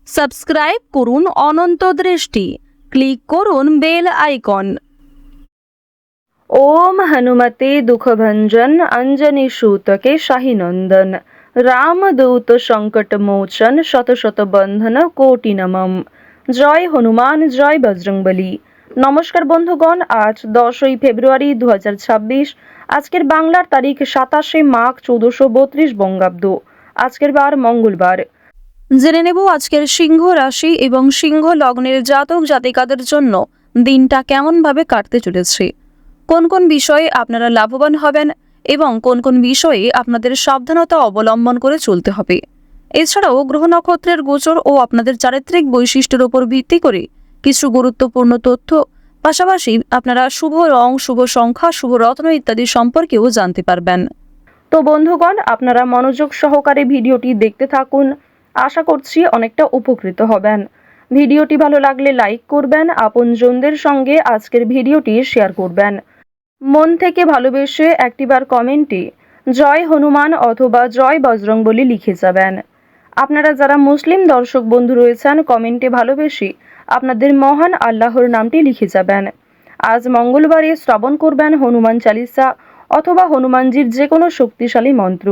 Subscribe করুন অনন্ত দৃষ্টি, click করুন বেল আইকন। ওম হনুমতে দুঃখভঞ্জন অঞ্জনী সূতকে শাহীনন্দন রামদূত সংকট মোচন শত শত বন্ধন কোটি নমঃ। জয় হনুমান, জয় বজরংবলী। নমস্কার বন্ধুগণ, আজ 10ই ফেব্রুয়ারি 2026। আজকের বাংলার তারিখ 27শে মাঘ 1432 বঙ্গাব্দ। আজকের বার মঙ্গলবার। জেনে নেব আজকের সিংহ রাশি এবং সিংহ লগ্নের জাতক জাতিকাদের জন্য দিনটা কেমনভাবে কাটতে চলেছে, কোন কোন বিষয়ে আপনারা লাভবান হবেন এবং কোন কোন বিষয়ে আপনাদের সাবধানতা অবলম্বন করে চলতে হবে। এছাড়াও গ্রহ নক্ষত্রের গোচর ও আপনাদের চারিত্রিক বৈশিষ্ট্যের উপর ভিত্তি করে কিছু গুরুত্বপূর্ণ তথ্য, পাশাপাশি আপনারা শুভ রং, শুভ সংখ্যা, শুভ রত্ন ইত্যাদি সম্পর্কেও জানতে পারবেন। তো বন্ধুগণ, আপনারা মনোযোগ সহকারে ভিডিওটি দেখতে থাকুন। আশা করছি অনেকটা উপকৃত হবেন। ভিডিওটি ভালো লাগলে লাইক করবেন, আপনজনদের সঙ্গে আজকের ভিডিওটি শেয়ার করবেন। মন থেকে ভালোবেসে একটিবার কমেন্টে জয় হনুমান অথবা জয় বজরংবলী লিখে যাবেন। আপনারা যারা মুসলিম দর্শক বন্ধু রয়েছেন, কমেন্টে ভালোবেসে আপনাদের মহান আল্লাহর নামটি লিখে যাবেন। আজ মঙ্গলবারে শ্রবণ করবেন হনুমান চালিসা অথবা হনুমানজির যে কোনো শক্তিশালী মন্ত্র,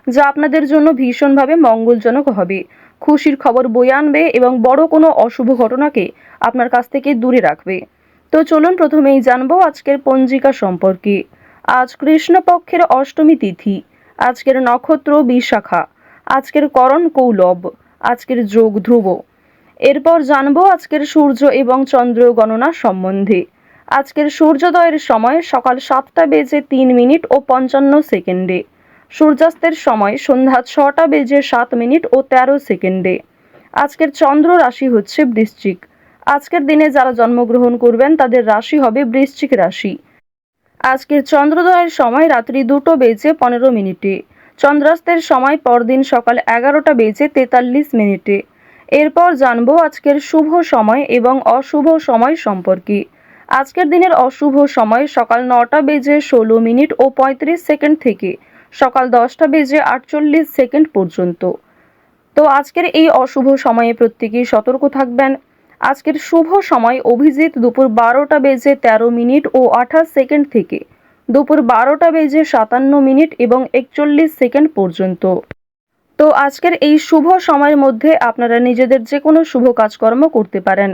যা আপনাদের জন্য ভীষণভাবে মঙ্গলজনক হবে, খুশির খবর বয়ে আনবে এবং বড় কোনো অশুভ ঘটনাকে আপনার কাছ থেকে দূরে রাখবে। তো চলুন প্রথমেই জানবো আজকের পঞ্জিকা সম্পর্কে। আজ কৃষ্ণপক্ষের অষ্টমী তিথি, আজকের নক্ষত্র বিশাখা, আজকের করণ কৌলব, আজকের যোগ ধ্রুব। এরপর জানবো আজকের সূর্য এবং চন্দ্র গণনা সম্বন্ধে। আজকের সূর্যোদয়ের সময় সকাল 7টা বেজে 3 মিনিট ও 55 সেকেন্ডে, সূর্যাস্তের সময় সন্ধ্যা 6টা বেজে 7 মিনিট ও 13 সেকেন্ডে। আজকের চন্দ্র রাশি হচ্ছে বৃশ্চিক। আজকের দিনে যারা জন্মগ্রহণ করবেন তাদের রাশি হবে বৃশ্চিক রাশি। আজকের চন্দ্রোদয়ের সময় রাত্রি 2টো বেজে 15 মিনিটে, চন্দ্রাস্তের সময় পরদিন সকাল 11টা বেজে 43 মিনিটে। এরপর জানবো আজকের শুভ সময় এবং অশুভ সময় সম্পর্কে। আজকের দিনের অশুভ সময় সকাল 9টা বেজে 16 মিনিট ও 35 সেকেন্ড থেকে সকাল 10টা বেজে 48 সেকেন্ড পর্যন্ত। তো আজকের এই অশুভ সময়ে প্রত্যেকেই সতর্ক থাকবেন। আজকের শুভ সময় অভিজিৎ দুপুর 12টা বেজে 13 মিনিট ও 28 সেকেন্ড থেকে দুপুর 12টা বেজে 57 মিনিট এবং 41 সেকেন্ড পর্যন্ত। তো আজকের এই শুভ সময়ের মধ্যে আপনারা নিজেদের যে কোনো শুভ কাজকর্ম করতে পারেন।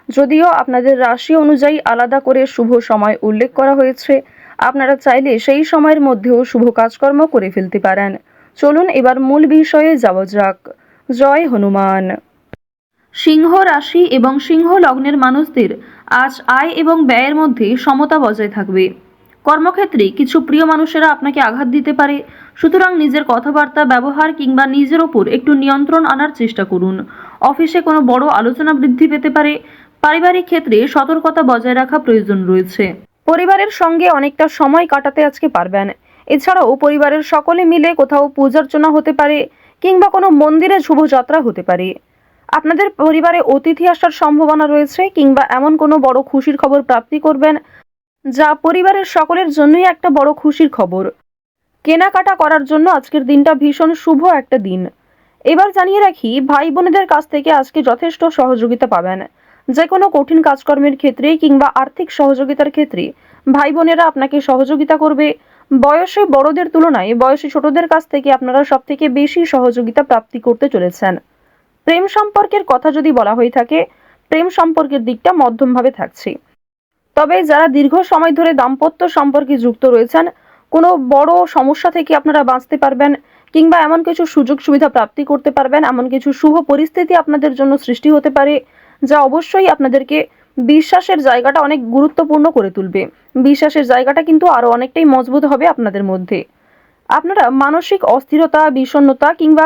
যদিও আপনাদের রাশি অনুযায়ী আলাদা করে শুভ সময় উল্লেখ করা হয়েছে, আপনারা চাইলে সেই সময়ের মধ্যেও শুভ কাজকর্ম করে ফেলতে পারেন। চলুন এবার মূল বিষয়ে যাওয়া যাক। জয় হনুমান। সিংহ রাশি এবং সিংহ লগ্নের মানুষদের আজ আয় এবং ব্যয়ের মধ্যে সমতা বজায় থাকবে। কর্মক্ষেত্রে কিছু প্রিয় মানুষেরা আপনাকে আঘাত দিতে পারে, সুতরাং নিজের কথাবার্তা, ব্যবহার কিংবা নিজের ওপর একটু নিয়ন্ত্রণ আনার চেষ্টা করুন। অফিসে কোনো বড় আলোচনা বৃদ্ধি পেতে পারে। পারিবারিক ক্ষেত্রে সতর্কতা বজায় রাখা প্রয়োজন রয়েছে। পরিবারের সঙ্গে অনেকটা সময় কাটাতে আজকে পারবেন। এছাড়াও পরিবারের সকলে মিলে কোথাও পূজার্চনা হতে পারে কিংবা কোনো মন্দিরে শুভযাত্রা হতে পারে। আপনাদের পরিবারে অতিথি আসার সম্ভাবনা রয়েছে কিংবা এমন কোনো বড় খুশির খবর প্রাপ্তি করবেন, যা পরিবারের সকলের জন্যই একটা বড় খুশির খবর। কেনাকাটা করার জন্য আজকের দিনটা ভীষণ শুভ একটা দিন। এবার জানিয়ে রাখি, ভাই বোনেদের কাছ থেকে আজকে যথেষ্ট সহযোগিতা পাবেন। যে কোনো কঠিন কাজকর্মের ক্ষেত্রে কিংবা আর্থিক সহযোগিতার ক্ষেত্রে ভাই বোনেরা আপনাকে সহযোগিতা করবে। বয়সে বড়দের তুলনায় বয়সে ছোটদের কাছ থেকে আপনারা সবথেকে বেশি সহযোগিতা প্রাপ্তি করতে চলেছেন। প্রেম সম্পর্কের কথা যদি বলা হয়ে থাকে, প্রেম সম্পর্কের দিকটা মধ্যমভাবে থাকছে। তবে যারা দীর্ঘ সময় ধরে দাম্পত্য সম্পর্কে যুক্ত রয়েছেন, কোনো বড় সমস্যা থেকে আপনারা বাঁচতে পারবেন কিংবা এমন কিছু সুযোগ সুবিধা প্রাপ্তি করতে পারবেন, এমন কিছু শুভ পরিস্থিতি আপনাদের জন্য সৃষ্টি হতে পারে, যা অবশ্যই আপনাদেরকে বিশ্বাসের জায়গাটা অনেক গুরুত্বপূর্ণ করে তুলবে। বিশ্বাসের জায়গাটা কিন্তু আরো অনেকটাই মজবুত হবে আপনাদের মধ্যে। আপনারা মানসিক অস্থিরতা, বিষণ্ণতা কিংবা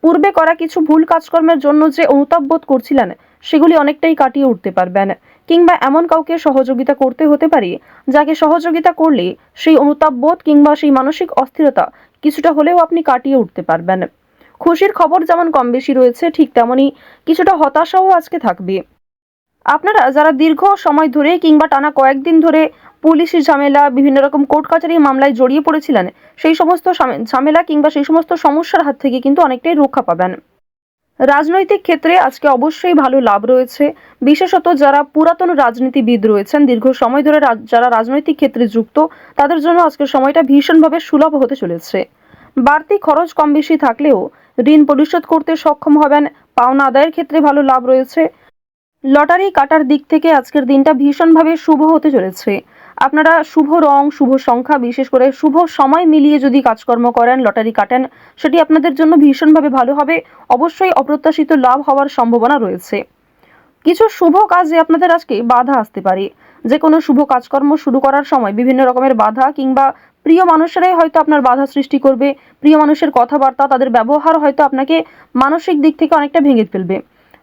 পূর্বে করা কিছু ভুল কাজকর্মের জন্য যে অনুতাপ বোধ করছিলেন, সেগুলি অনেকটাই কাটিয়ে উঠতে পারবেন। কিংবা এমন কাউকে সহযোগিতা করতে হতে পারে, যাকে সহযোগিতা করলে সেই অনুতাপ বোধ কিংবা সেই মানসিক অস্থিরতা কিছুটা হলেও আপনি কাটিয়ে উঠতে পারবেন। খুশির খবর যেমন কম বেশি রয়েছে, ঠিক তেমনই কিছুটা হতাশাও আজকে থাকবে। আপনারা যারা দীর্ঘ সময় ধরে কিংবা টানা কয়েকদিন ধরে পুলিশি ঝামেলা, বিভিন্ন রকম কোর্ট কাচারি মামলায় জড়িয়ে পড়েছিলেন, সেই সমস্ত ঝামেলা কিংবা সেই সমস্ত সমস্যার হাত থেকে কিন্তু অনেকটাই রক্ষা পাবেন। রাজনৈতিক ক্ষেত্রে আজকে অবশ্যই ভালো লাভ রয়েছে। বিশেষত যারা পুরাতন রাজনীতিবিদ রয়েছেন, দীর্ঘ সময় ধরে যারা রাজনৈতিক ক্ষেত্রে যুক্ত, তাদের জন্য আজকের সময়টা ভীষণভাবে সুলভ হতে চলেছে। বাড়তি খরচ কম বেশি থাকলেও ঋণ পরিশোধ করতে সক্ষম হবেন। পাওনা আদায়ের ক্ষেত্রে ভালো লাভ রয়েছে। লটারি কাটার দিক থেকে আজকের দিনটা ভীষণভাবে শুভ হতে চলেছে। আপনারা শুভ রং, শুভ সংখ্যা, বিশেষ করে শুভ সময় মিলিয়ে যদি কাজকর্ম করেন, লটারি কাটেন, সেটি আপনাদের জন্য ভীষণভাবে ভালো হবে। অবশ্যই অপ্রত্যাশিত লাভ হওয়ার সম্ভাবনা রয়েছে। কিছু শুভ কাজে আপনাদের আজকে বাধা আসতে পারে। যে কোনো শুভ কাজকর্ম শুরু করার সময় বিভিন্ন রকমের বাধা কিংবা প্রিয় মানুষেরাই হয়তো আপনার বাধা সৃষ্টি করবে। প্রিয় মানুষের কথাবার্তা, তাদের ব্যবহার হয়তো আপনাকে মানসিক দিক থেকে অনেকটা ভেঙে ফেলবে।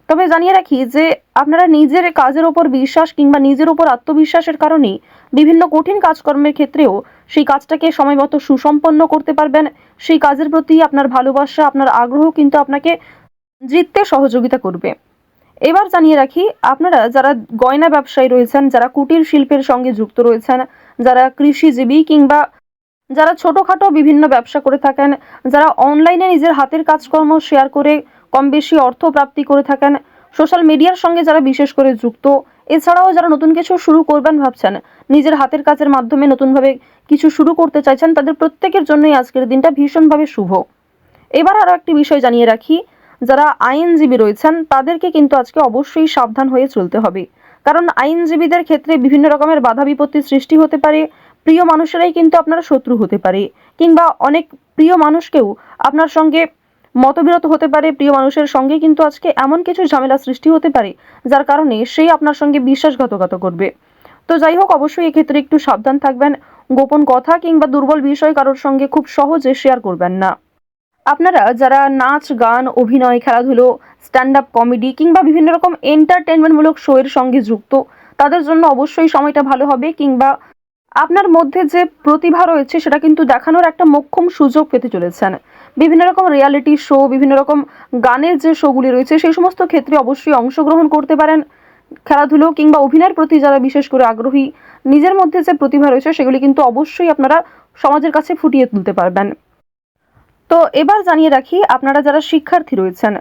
তবে জানিয়ে রাখি যে আপনারা নিজের কাজের ওপর বিশ্বাস কিংবা নিজের ওপর আত্মবিশ্বাসের কারণেই বিভিন্ন কঠিন কাজকর্মের ক্ষেত্রেও সেই কাজটাকে সময়মতো সুসম্পন্ন করতে পারবেন। সেই কাজের প্রতি আপনার ভালোবাসা, আপনার আগ্রহ কিন্তু আপনাকে জিততে সহযোগিতা করবে। এবার জানিয়ে রাখি, আপনারা যারা গয়না ব্যবসায়ী রয়েছেন, যারা কুটির শিল্পের সঙ্গে যুক্ত রয়েছেন, যারা কৃষিজীবী কিংবা যারা ছোটোখাটো বিভিন্ন ব্যবসা করে থাকেন, যারা অনলাইনে নিজের হাতের কাজকর্ম শেয়ার করে কম বেশি অর্থ প্রাপ্তি করে থাকেন, সোশ্যাল মিডিয়ার সঙ্গে যারা বিশেষ করে যুক্ত, এছাড়াও যারা নতুন কিছু শুরু করবেন ভাবছেন, নিজের হাতের কাজের মাধ্যমে নতুনভাবে কিছু শুরু করতে চাইছেন, তাদের প্রত্যেকের জন্যই আজকের দিনটা ভীষণভাবে শুভ। এবার আরও একটি বিষয় জানিয়ে রাখি, যারা আইনজীবী রয়েছেন তাদেরকে কিন্তু আজকে অবশ্যই সাবধান হয়ে চলতে হবে। কারণ আইনজীবীদের ক্ষেত্রে বিভিন্ন রকমের বাধা বিপত্তি সৃষ্টি হতে পারে। প্রিয় মানুষেরাই কিন্তু আপনার শত্রু হতে পারে, কিংবা অনেক প্রিয় মানুষকেও আপনার সঙ্গে মতবিরোধ হতে পারে। প্রিয় মানুষের সঙ্গে কিন্তু আজকে এমন কিছু ঝামেলা সৃষ্টি হতে পারে যার কারণে সেই আপনার সঙ্গে বিশ্বাসঘাতকতা করবে। তো যাই হোক, অবশ্যই এক্ষেত্রে একটু সাবধান থাকবেন। গোপন কথা কিংবা দুর্বল বিষয় কারোর সঙ্গে খুব সহজে শেয়ার করবেন না। আপনারা যারা নাচ, গান, অভিনয়, খেলাধুলো, স্ট্যান্ড আপ কমেডি কিংবা বিভিন্ন রকম এন্টারটেনমেন্টমূলক শো এর সঙ্গে যুক্ত, তাদের জন্য অবশ্যই সময়টা ভালো হবে। কিংবা আপনার মধ্যে যে প্রতিভা রয়েছে সেটা কিন্তু দেখানোর একটা মোক্ষম সুযোগ পেতে চলেছেন। বিভিন্ন রকম রিয়ালিটি শো, বিভিন্ন রকম গানের যে শোগুলি রয়েছে সেই সমস্ত ক্ষেত্রে অবশ্যই অংশগ্রহণ করতে পারেন। খেলাধুলো কিংবা অভিনয়ের প্রতি যারা বিশেষ করে আগ্রহী, নিজের মধ্যে যে প্রতিভা রয়েছে সেগুলি কিন্তু অবশ্যই আপনারা সমাজের কাছে ফুটিয়ে তুলতে পারবেন। তো এবার জানিয়ে রাখি, আপনারা যারা শিক্ষার্থী রয়েছেন,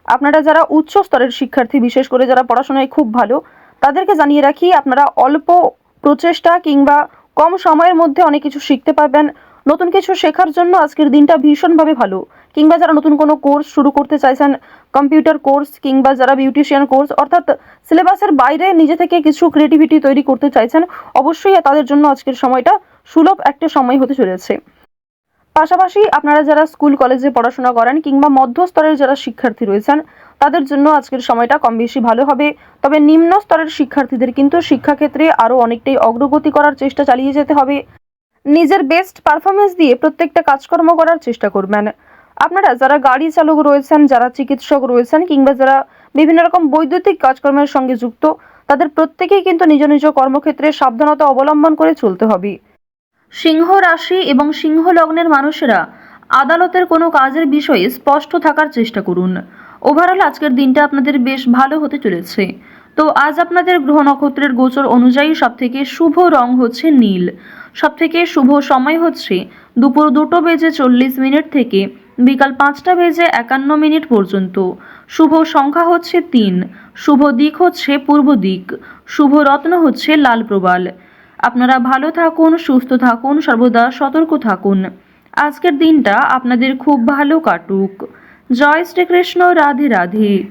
আপনারা যারা উচ্চ স্তরের শিক্ষার্থী, বিশেষ করে যারা পড়াশোনায় খুব ভালো, তাদেরকে জানিয়ে রাখি আপনারা অল্প প্রচেষ্টা কিংবা কম সময়ের মধ্যে অনেক কিছু শিখতে পারবেন। নতুন কিছু শেখার জন্য আজকের দিনটা ভীষণভাবে ভালো। কিংবা যারা নতুন কোনো কোর্স শুরু করতে চাইছেন, কম্পিউটার কোর্স কিংবা যারা বিউটিশিয়ান কোর্স, অর্থাৎ সিলেবাসের বাইরে নিজে থেকে কিছু ক্রিয়েটিভিটি তৈরি করতে চাইছেন, অবশ্যই তাদের জন্য আজকের সময়টা সুলভ একটা সময় হতে চলেছে। পাশাপাশি আপনারা যারা স্কুল কলেজে পড়াশোনা করেন কিংবা মধ্যস্তরের যারা শিক্ষার্থী রয়েছেন, তাদের জন্য আজকের সময়টা কম বেশি ভালো হবে। তবে নিম্ন স্তরের শিক্ষার্থীদের কিন্তু শিক্ষাক্ষেত্রে আরও অনেকটাই অগ্রগতি করার চেষ্টা চালিয়ে যেতে হবে। নিজের বেস্ট পারফরমেন্স দিয়ে প্রত্যেকটা কাজকর্ম করার চেষ্টা করবেন। আপনারা যারা গাড়ি চালক রয়েছেন, যারা চিকিৎসক রয়েছেন কিংবা যারা বিভিন্ন রকম বৈদ্যুতিক কাজকর্মের সঙ্গে যুক্ত, তাদের প্রত্যেকেই কিন্তু নিজ নিজ কর্মক্ষেত্রে সাবধানতা অবলম্বন করে চলতে হবে। সিংহ রাশি এবং সিংহ লগ্নের মানুষেরা আদালতের কোনো কাজের বিষয়ে স্পষ্ট থাকার চেষ্টা করুন। ওভারঅল আজকের দিনটা আপনাদের বেশ ভালো হতে চলেছে। তো আজ আপনাদের গ্রহ নক্ষত্রের গোচর অনুযায়ী সবথেকে শুভ রং হচ্ছে নীল। সবথেকে শুভ সময় হচ্ছে দুপুর 2:40 থেকে বিকাল 5:51 পর্যন্ত। শুভ সংখ্যা হচ্ছে 3। শুভ দিক হচ্ছে পূর্ব দিক। শুভ রত্ন হচ্ছে লাল প্রবাল। আপনারা ভালো থাকুন, সুস্থ থাকুন, সর্বদা সতর্ক থাকুন। আজকের দিনটা আপনাদের খুব ভালো কাটুক। জয় শ্রীকৃষ্ণ। রাধে রাধে।